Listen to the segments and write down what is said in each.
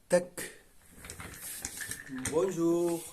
Tac. Bonjour.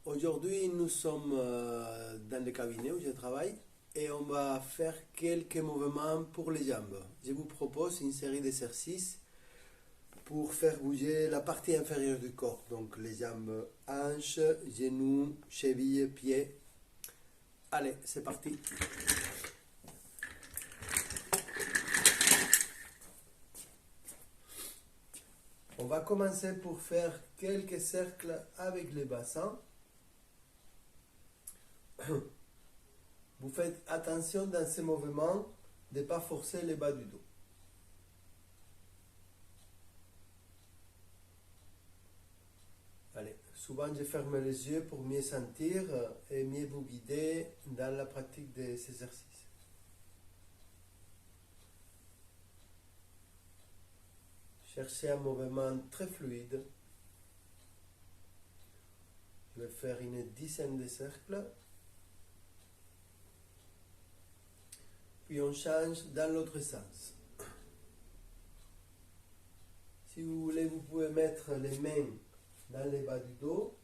Aujourd'hui, nous sommes dans le cabinet où je travaille et on va faire quelques mouvements pour les jambes. Je vous propose une série d'exercices pour faire bouger la partie inférieure du corps. Donc les jambes, hanches, genoux, chevilles, pieds. Allez, c'est parti. On va commencer pour faire quelques cercles avec les bassins. Vous faites attention dans ces mouvements de ne pas forcer les bas du dos. Allez, souvent je ferme les yeux pour mieux sentir et mieux vous guider dans la pratique des exercices. Cherchez un mouvement très fluide. Je vais faire une dizaine de cercles. Puis on change dans l'autre sens. Si vous voulez, vous pouvez mettre les mains dans les bas du dos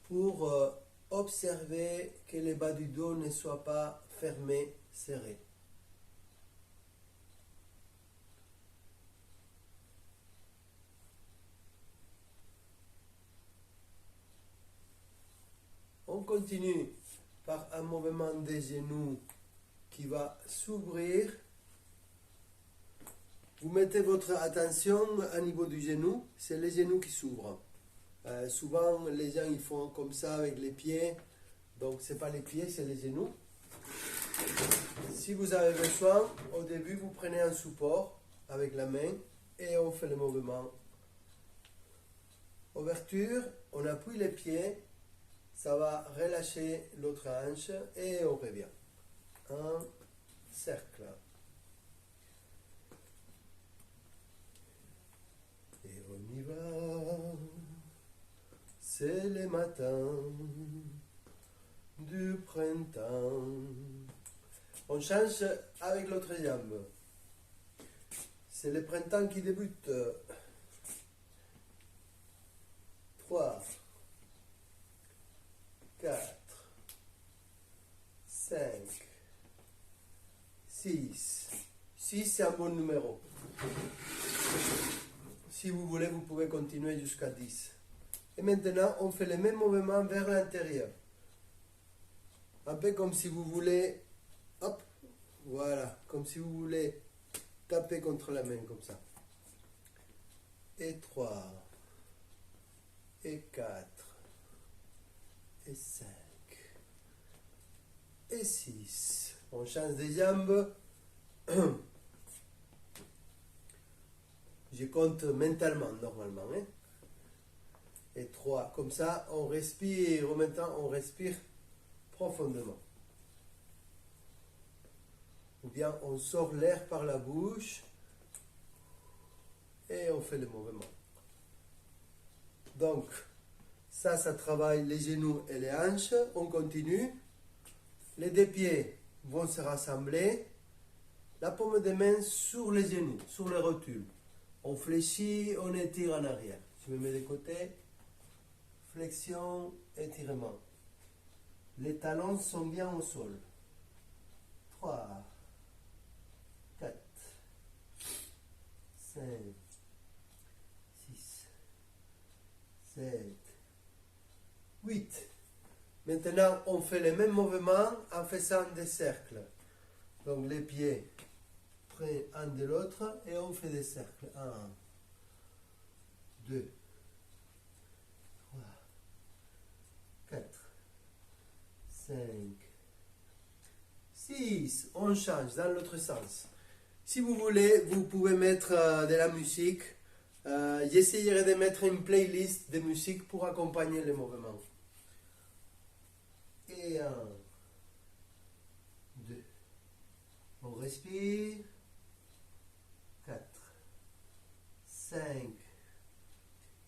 pour observer que les bas du dos ne soient pas fermés, serrés. On continue par un mouvement des genoux qui va s'ouvrir. Vous mettez votre attention au niveau du genou, c'est les genoux qui s'ouvrent. Souvent, les gens ils font comme ça avec les pieds, donc ce n'est pas les pieds, c'est les genoux. Si vous avez besoin, au début, vous prenez un support avec la main et on fait le mouvement. Ouverture, on appuie les pieds. Ça va relâcher l'autre hanche et on revient. Un cercle. Et on y va. C'est le matin du printemps. On change avec l'autre jambe. C'est le printemps qui débute. 3. 4, 5, 6. 6, c'est un bon numéro. Si vous voulez, vous pouvez continuer jusqu'à 10. Et maintenant, on fait le même mouvement vers l'intérieur. Un peu comme si vous voulez, hop, voilà, comme si vous voulez taper contre la main, comme ça. Et 3, et 4. Et 5 et 6. On change de jambes. Je compte mentalement, normalement. Hein? Et 3. Comme ça, on respire. Maintenant, on respire profondément. Ou bien, on sort l'air par la bouche. Et on fait le mouvement. Donc, ça travaille les genoux et les hanches. On continue. Les deux pieds vont se rassembler. La paume de main sur les genoux, sur les rotules. On fléchit, on étire en arrière. Je me mets de côté. Flexion, étirement. Les talons sont bien au sol. 3, 4, 5, 6, 7, 8. Maintenant, on fait le même mouvement en faisant des cercles. Donc, les pieds près un de l'autre et on fait des cercles. 1, 2, 3, 4, 5, 6. On change dans l'autre sens. Si vous voulez, vous pouvez mettre de la musique. J'essayerai de mettre une playlist de musique pour accompagner les mouvements. Et 1, 2. On respire. 4, 5,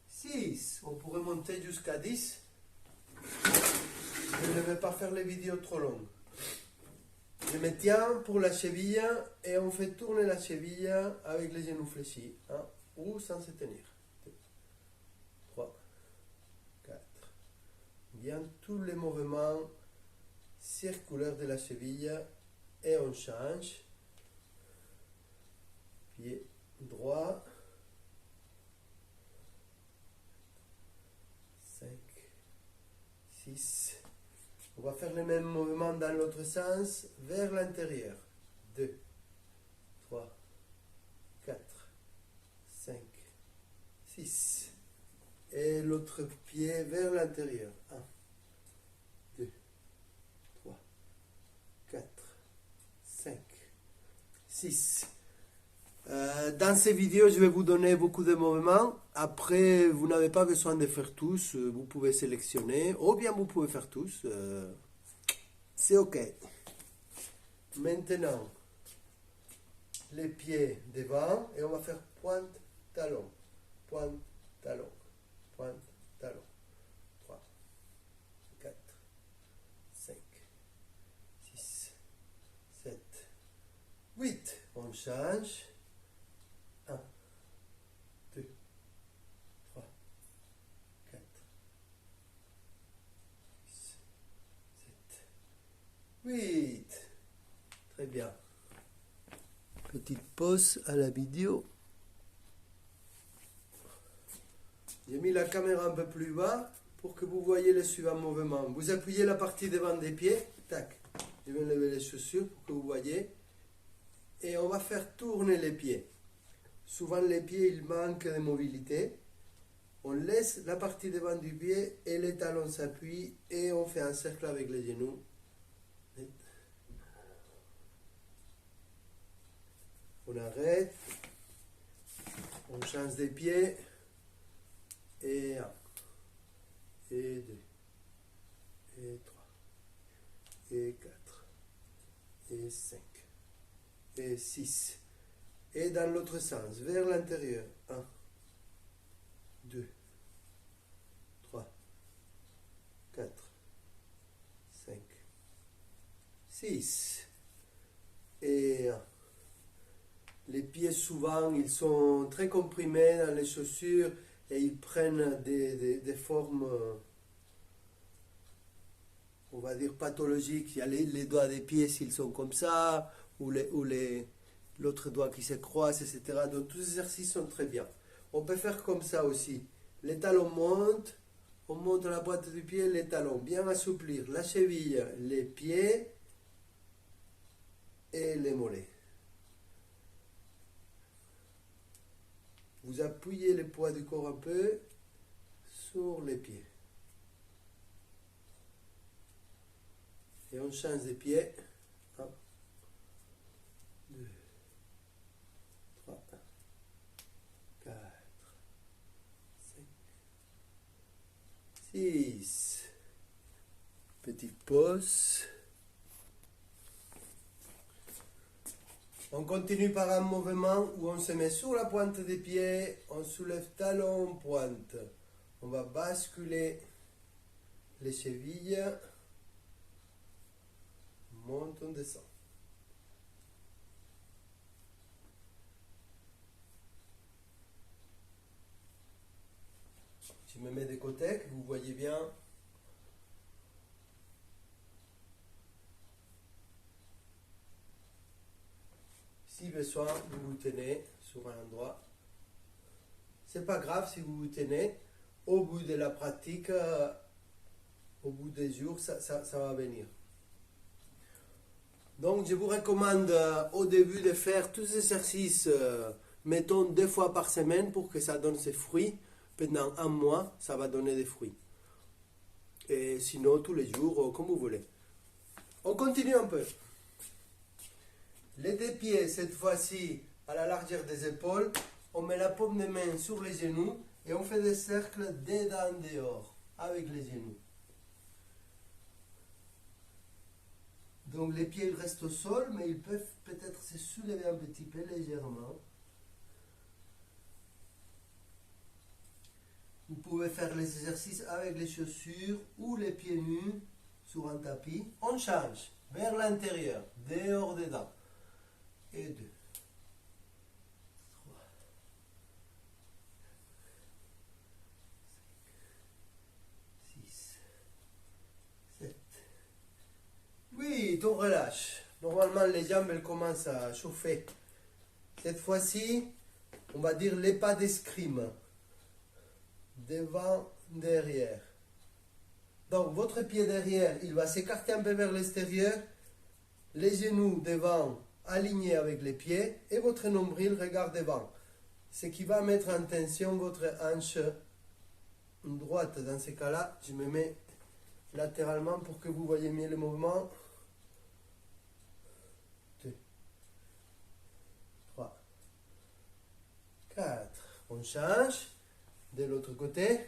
6. On pourrait monter jusqu'à 10. Je ne vais pas faire les vidéos trop longues. Je me tiens pour la cheville et on fait tourner la cheville avec les genoux fléchis, hein, ou sans se tenir. 2, 3, 4. Bien tous les mouvements circulaires de la cheville et on change. Pied droit. 5, 6. On va faire le même mouvement dans l'autre sens, vers l'intérieur. 2, 3, 4, 5, 6. Et l'autre pied vers l'intérieur. 1, 2, 3, 4, 5, 6. Dans ces vidéos, je vais vous donner beaucoup de mouvements. Après, vous n'avez pas besoin de faire tous. Vous pouvez sélectionner. Ou bien vous pouvez faire tous. C'est OK. Maintenant, les pieds devant. Et on va faire pointe, talon. Pointe, talon. Pointe, talon. 3, 4, 5, 6, 7, 8. On change. 1, 2, 3, 4, 6, 7, 8. Très bien. Petite pause à la vidéo. J'ai mis la caméra un peu plus bas pour que vous voyez les suivants mouvements. Vous appuyez la partie devant des pieds. Tac. Je vais lever les chaussures pour que vous voyez. Et on va faire tourner les pieds. Souvent les pieds ils manquent de mobilité. On laisse la partie devant du pied et les talons s'appuient et on fait un cercle avec les genoux. On arrête. On change des pieds. Et 1, et 2, et 3, et 4, et 5, et 6. Et dans l'autre sens, vers l'intérieur. 1, 2, 3, 4, 5, 6. Et 1. Les pieds souvent, ils sont très comprimés dans les chaussures et ils prennent des formes, on va dire, pathologiques. Il y a les doigts des pieds s'ils sont comme ça, ou l'autre doigt qui se croise, etc. Donc tous ces exercices sont très bien. On peut faire comme ça aussi. Les talons montent, on monte la pointe du pied, les talons, bien assouplir la cheville, les pieds et les mollets. Vous appuyez le poids du corps un peu sur les pieds. Et on change de pied. 1, 2, 3, 4, 5, 6. Petite pause. On continue par un mouvement où on se met sur la pointe des pieds, on soulève talon, pointe. On va basculer les chevilles. On monte, on descend. Je me mets de côté, que vous voyez bien. Si besoin, vous vous tenez sur un endroit. C'est pas grave si vous vous tenez. Au bout de la pratique, au bout des jours, ça va venir. Donc, je vous recommande au début de faire tous ces exercices, mettons 2 fois par semaine pour que ça donne ses fruits. Pendant un mois, ça va donner des fruits. Et sinon, tous les jours, comme vous voulez. On continue un peu. Les deux pieds, cette fois-ci, à la largeur des épaules. On met la paume de main sur les genoux et on fait des cercles dedans dehors avec les genoux. Donc les pieds restent au sol, mais ils peuvent peut-être se soulever un petit peu légèrement. Vous pouvez faire les exercices avec les chaussures ou les pieds nus sur un tapis. On change. vers l'intérieur, dehors des dents. Et 2, 3, 6, 7, 8. On relâche. Normalement, les jambes elles commencent à chauffer. Cette fois-ci, on va dire les pas d'escrime. Devant, derrière. Donc, votre pied derrière, il va s'écarter un peu vers l'extérieur. Les genoux devant, alignés avec les pieds. Et votre nombril regarde devant. Ce qui va mettre en tension votre hanche droite. Dans ces cas-là, je me mets latéralement pour que vous voyez mieux le mouvement. 2, 3, 4. On change. De l'autre côté.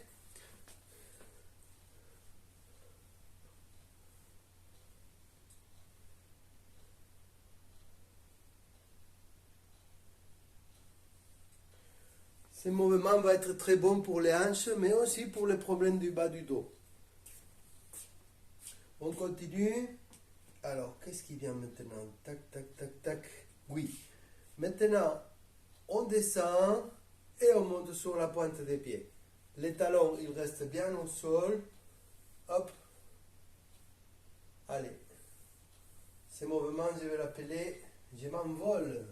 Ce mouvement va être très bon pour les hanches, mais aussi pour les problèmes du bas du dos. On continue. Alors, qu'est-ce qui vient maintenant? Tac, tac, tac, tac. Oui. Maintenant, on descend et on monte sur la pointe des pieds. Les talons, ils restent bien au sol. Hop. Allez. Ce mouvement, je vais l'appeler je m'envole.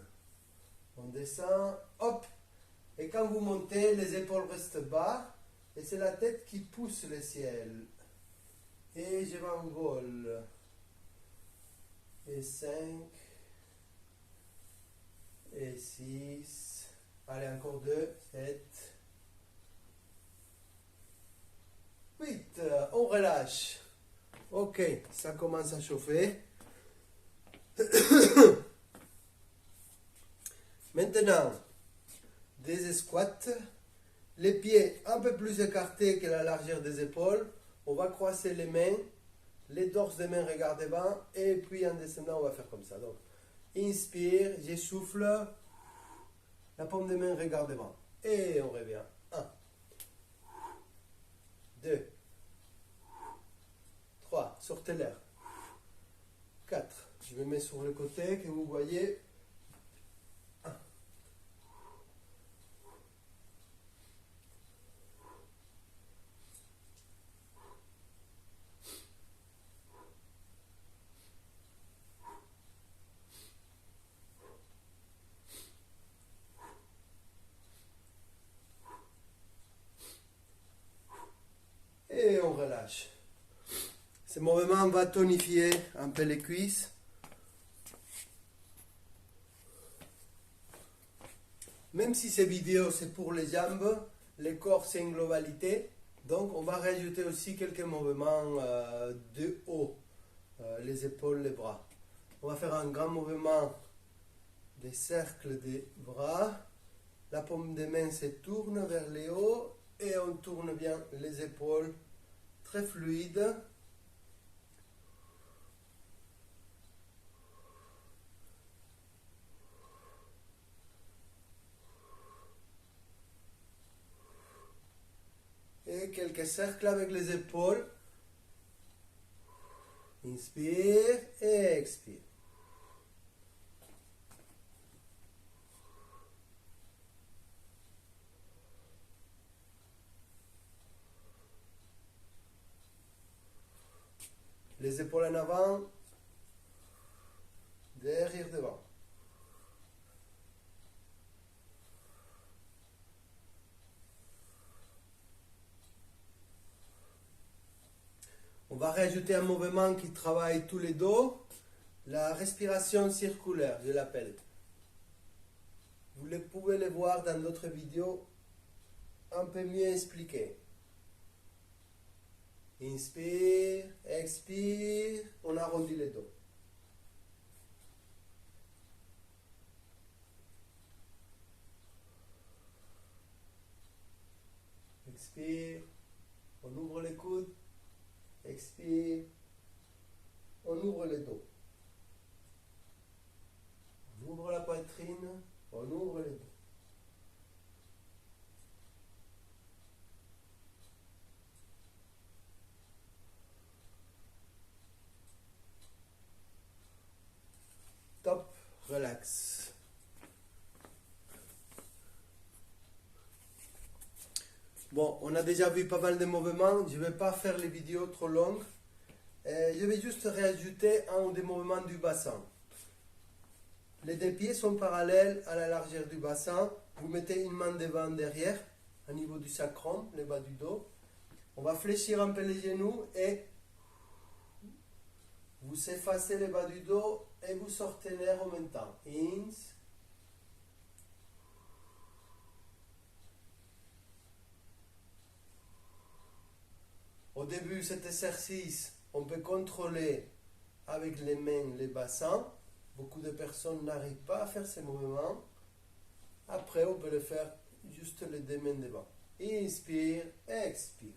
On descend. Hop. Et quand vous montez, les épaules restent bas. Et c'est la tête qui pousse le ciel. Et je m'envole. Et 5. Et 6. Allez, encore 2. 7. 8. On relâche. Ok, ça commence à chauffer. Maintenant, des squats. Les pieds un peu plus écartés que la largeur des épaules. On va croiser les mains. Les dorses des mains regardent devant. Et puis en descendant, on va faire comme ça. Donc, inspire, j'essouffle. La paume de main regarde devant. Et on revient. 1, 2, 3. Sortez l'air. 4. Je me mets sur le côté que vous voyez. 1. Et on relâche. Ce mouvement va tonifier un peu les cuisses. Même si ces vidéos c'est pour les jambes, le corps c'est une globalité. Donc on va rajouter aussi quelques mouvements de haut, les épaules, les bras. On va faire un grand mouvement des cercles des bras. La paume des mains se tourne vers le haut et on tourne bien les épaules. Très fluide. Et quelques cercles avec les épaules. Inspire et expire. Les épaules en avant, derrière devant. On va rajouter un mouvement qui travaille tous les dos, la respiration circulaire, je l'appelle. Vous pouvez le voir dans d'autres vidéos un peu mieux expliquées. Inspire, expire, on arrondit les dos. Expire, on ouvre les coudes, expire, on ouvre les dos. On ouvre la poitrine, on ouvre les dos. relax. Bon, on a déjà vu pas mal de mouvements. Je ne vais pas faire les vidéos trop longues. Je vais juste rajouter un des mouvements du bassin. Les deux pieds sont parallèles à la largeur du bassin. Vous mettez une main devant, derrière, au niveau du sacrum, le bas du dos. On va fléchir un peu les genoux et vous effacez le bas du dos et vous sortez l'air en même temps. Ins. Au début, cet exercice, on peut contrôler avec les mains les bassins. Beaucoup de personnes n'arrivent pas à faire ces mouvements. Après, on peut le faire juste les deux mains devant. Inspire, expire.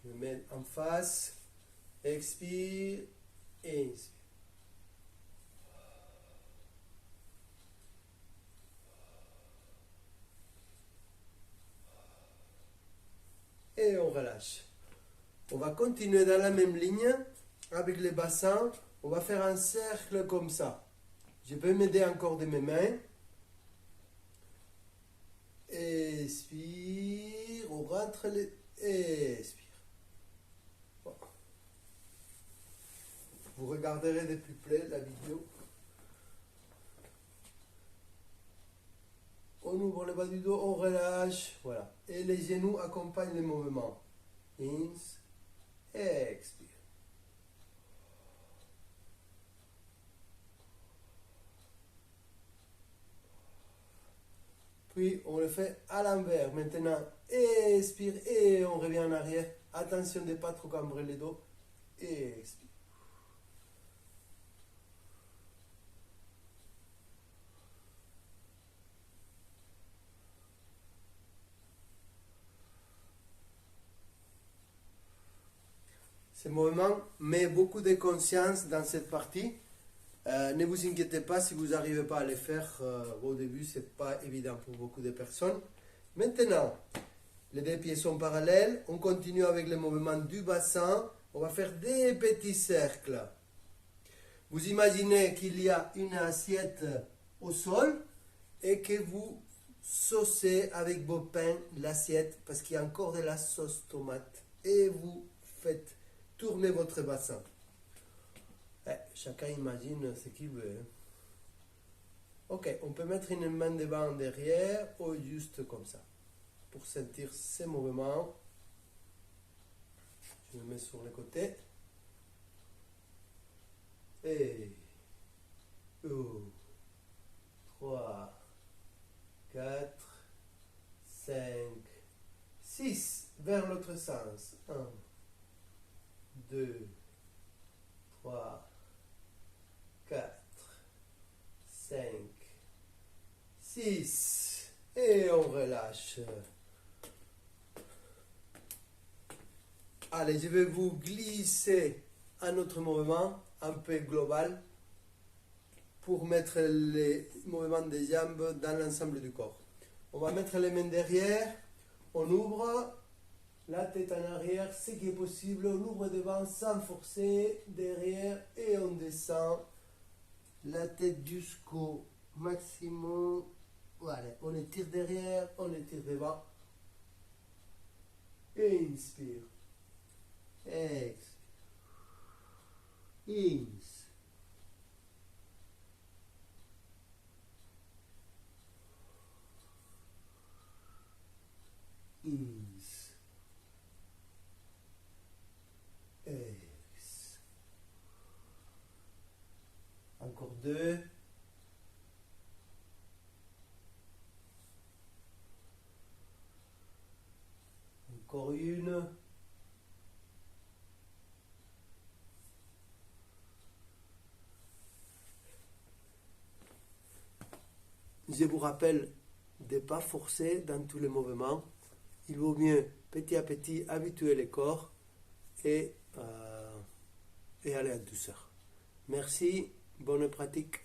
Je me mets en face. Expire, inspire. Et on relâche. On va continuer dans la même ligne avec les bassins. On va faire un cercle comme ça. Je peux m'aider encore de mes mains. Expire. On rentre les... Expire. Bon. Vous regarderez de plus près la vidéo. On ouvre le bas du dos, on relâche. Voilà. Et les genoux accompagnent les mouvements. Ins. Expire. Puis on le fait à l'envers. Maintenant, expire et on revient en arrière. Attention de ne pas trop cambrer les dos. Expire. Ce mouvement met beaucoup de conscience dans cette partie. Ne vous inquiétez pas si vous n'arrivez pas à le faire au début, ce n'est pas évident pour beaucoup de personnes. Maintenant, les deux pieds sont parallèles. On continue avec le mouvement du bassin. On va faire des petits cercles. Vous imaginez qu'il y a une assiette au sol et que vous saucez avec vos pains l'assiette parce qu'il y a encore de la sauce tomate. Et vous faites tourner votre bassin. Chacun imagine ce qu'il veut. Ok, on peut mettre une main devant, derrière, ou juste comme ça. Pour sentir ces mouvements, je me mets sur le côté. Et 1, 3, 4, 5, 6. Vers l'autre sens. 1, 2, 3, 4, 5, 6. Et on relâche. Allez, je vais vous glisser un autre mouvement un peu global pour mettre les mouvements des jambes dans l'ensemble du corps. On va mettre les mains derrière, on ouvre la tête en arrière, ce qui est possible, on ouvre devant sans forcer, derrière et on descend la tête jusqu'au maximum. Voilà, on étire derrière, on étire devant. Inspire. Expire. Ins. Ins. Ex. Encore 2. Encore une. Je vous rappelle de ne pas forcer dans tous les mouvements. Il vaut mieux petit à petit habituer le corps et aller en douceur. Merci, bonne pratique.